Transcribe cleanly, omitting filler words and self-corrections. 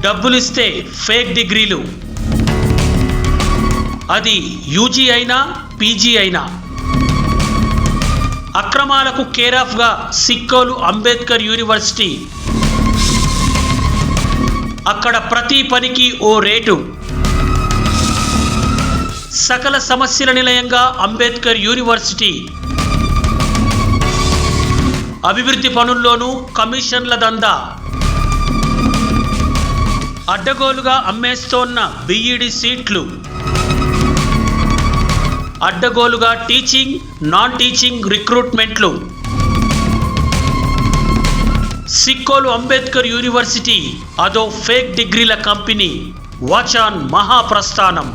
డబ్బులిస్తే fake డిగ్రీలు, అది UG అయినా పీజీ అయినా. అక్రమాలకు కేరాఫ్గా సిక్కోలు అంబేద్కర్ యూనివర్సిటీ. అక్కడ ప్రతి పనికి ఓ రేటు. సకల సమస్యల నిలయంగా అంబేద్కర్ యూనివర్సిటీ. అభివృద్ధి పనుల్లోనూ కమిషన్ల దందా. అడ్డగోలుగా అమ్మేస్తోన్న బీఈడీ సీట్లు. అడ్డగోలుగా టీచింగ్, నాన్ టీచింగ్ రిక్రూట్మెంట్లు. సిక్కోలు అంబేద్కర్ యూనివర్సిటీ అదో ఫేక్ డిగ్రీల కంపెనీ. Watch on Mahaprasthanam.